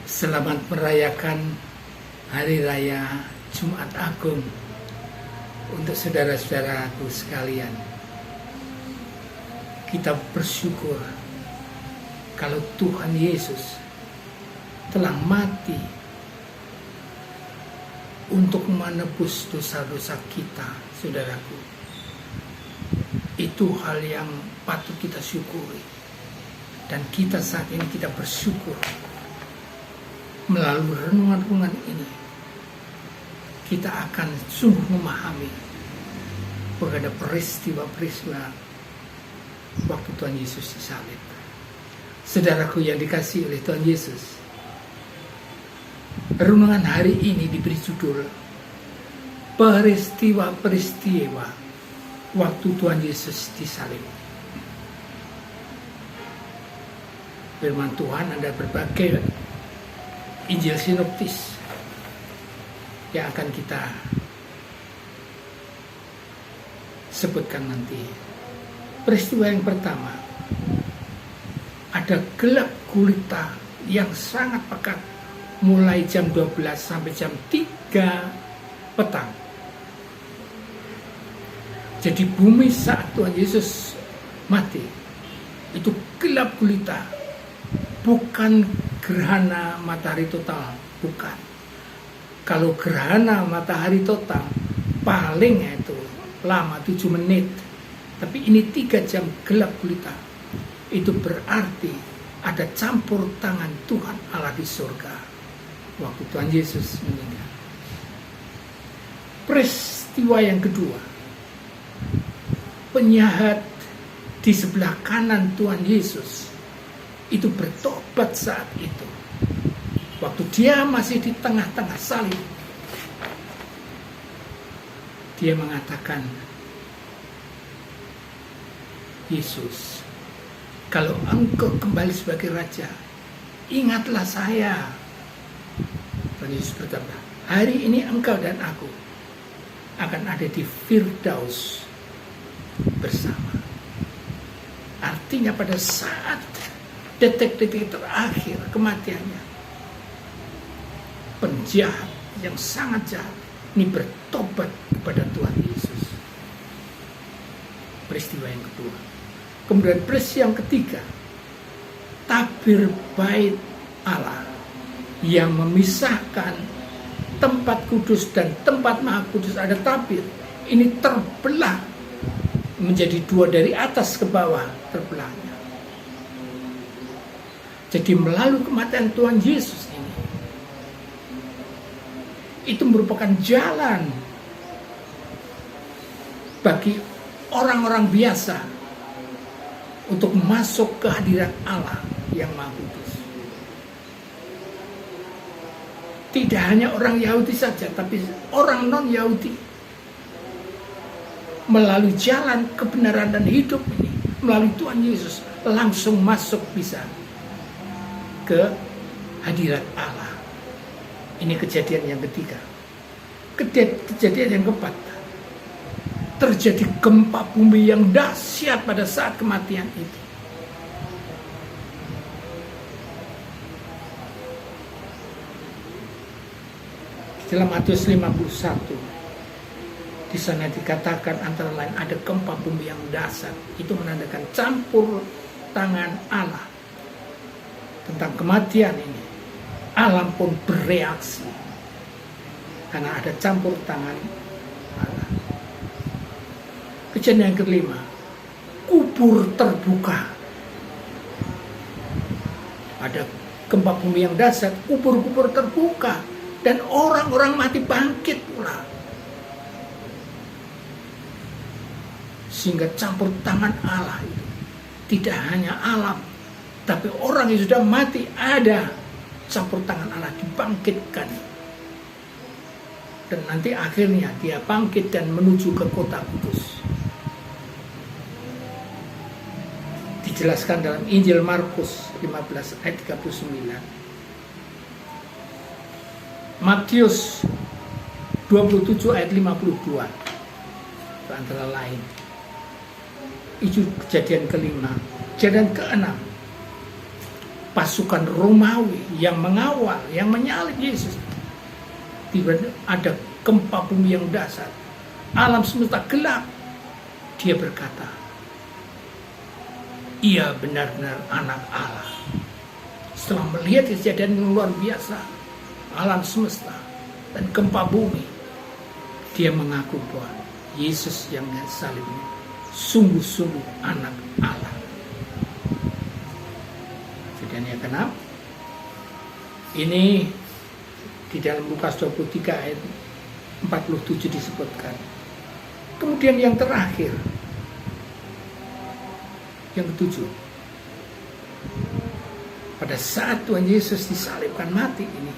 Selamat merayakan Hari Raya Jumat Agung untuk saudara-saudaraku sekalian. Kita bersyukur kalau Tuhan Yesus telah mati untuk menebus dosa-dosa kita, saudaraku. Itu hal yang patut kita syukuri. Dan kita saat ini kita bersyukur melalui renungan-renungan ini kita akan sungguh memahami mengenai peristiwa-peristiwa waktu Tuhan Yesus disalib. Saudaraku yang dikasihi oleh Tuhan Yesus, renungan hari ini diberi judul peristiwa-peristiwa waktu Tuhan Yesus disalib. Firman Tuhan ada berbagai Injil sinoptis yang akan kita sebutkan nanti. Peristiwa yang pertama, ada gelap gulita yang sangat pekat mulai jam 12 sampai jam 3 petang. Jadi bumi saat Tuhan Yesus mati itu gelap gulita, bukan gerhana matahari total, bukan. Kalau gerhana matahari total paling itu lama 7 menit, tapi ini 3 jam gelap gulita. Itu berarti ada campur tangan Tuhan Allah di surga waktu Tuhan Yesus meninggal. Peristiwa yang kedua, penjahat di sebelah kanan Tuhan Yesus itu bertobat saat itu. Waktu dia masih di tengah-tengah salib, dia mengatakan, Yesus, kalau engkau kembali sebagai raja, ingatlah saya. Tuhan Yesus berkata, hari ini engkau dan aku akan ada di Firdaus bersama. Artinya pada saat detik-detik terakhir kematiannya, penjahat yang sangat jahat ini bertobat kepada Tuhan Yesus. Peristiwa yang kedua. Kemudian peristiwa yang ketiga, tabir bait Allah yang memisahkan tempat kudus dan tempat maha kudus, ada tabir. Ini terbelah menjadi 2 dari atas ke bawah terbelahnya. Jadi melalui kematian Tuhan Yesus ini, itu merupakan jalan bagi orang-orang biasa untuk masuk ke hadirat Allah yang Maha Kudus. Tidak hanya orang Yahudi saja, tapi orang non-Yahudi melalui jalan kebenaran dan hidup ini, melalui Tuhan Yesus langsung masuk bisa ke hadirat Allah. Ini kejadian yang ketiga. Kejadian yang keempat, terjadi gempa bumi yang dahsyat pada saat kematian itu. Dalam Matius 51, di sana dikatakan antara lain ada gempa bumi yang dahsyat. Itu menandakan campur tangan Allah tentang kematian ini. Alam pun bereaksi karena ada campur tangan Allah. Kejadian yang kelima, kubur terbuka. Ada gempa bumi yang dahsyat, kubur-kubur terbuka, dan orang-orang mati bangkit pula. Sehingga campur tangan Allah itu tidak hanya alam, tapi orang yang sudah mati ada campur tangan Allah dibangkitkan. Dan nanti akhirnya dia bangkit dan menuju ke kota kudus. Dijelaskan dalam Injil Markus 15 ayat 39. Matius 27 ayat 52. Antara lain. Itu kejadian kelima. Kejadian keenam, pasukan Romawi yang mengawal, yang menyalib Yesus. Tiba-tiba ada gempa bumi yang dahsyat, alam semesta gelap. Dia berkata, ia benar-benar anak Allah. Setelah melihat kejadian yang luar biasa, alam semesta dan gempa bumi, dia mengaku bahwa Yesus yang salib ini sungguh-sungguh anak Allah. Kejadian yang ke-6 ini di dalam Lukas 23 ayat 47 disebutkan. Kemudian yang terakhir, yang ke-7, pada saat Tuhan Yesus disalibkan mati ini,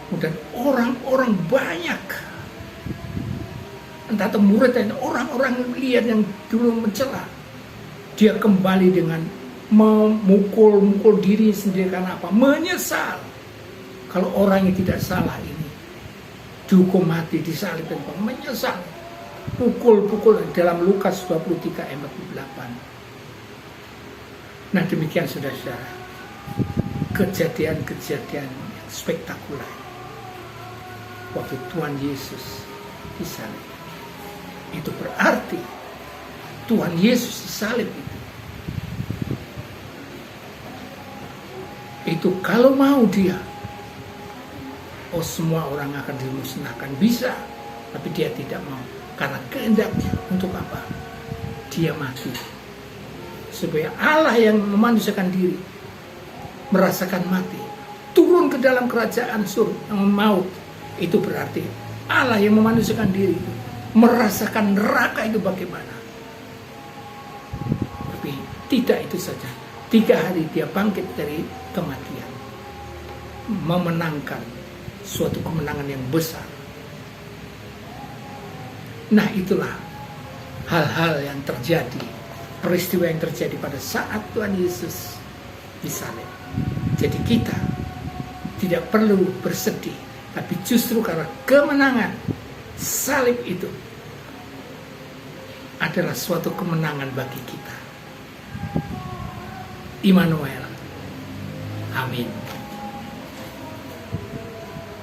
kemudian orang-orang banyak, entah itu murid dan orang-orang lihat yang dulu mencela, dia kembali dengan memukul diri sendiri karena apa? Menyesal. Kalau orang yang tidak salah ini dihukum mati, disalibkan, menyesal. Pukul-pukul dalam Lukas 23 ayat 48. Nah, demikian saudara-saudara, kejadian-kejadian yang spektakuler waktu Tuhan Yesus disalib. Itu berarti Tuhan Yesus disalib itu kalau mau dia, semua orang akan dimusnahkan, bisa, tapi dia tidak mau. Karena kehendaknya untuk apa? Dia mati supaya Allah yang memanusiakan diri merasakan mati, turun ke dalam kerajaan maut. Itu berarti Allah yang memanusiakan diri merasakan neraka itu bagaimana. Tapi tidak itu saja, 3 hari dia bangkit dari kematian, memenangkan suatu kemenangan yang besar. Nah, itulah hal-hal yang terjadi, peristiwa yang terjadi pada saat Tuhan Yesus disalib. Jadi kita tidak perlu bersedih, tapi justru karena kemenangan salib itu adalah suatu kemenangan bagi kita. Immanuel. Amin.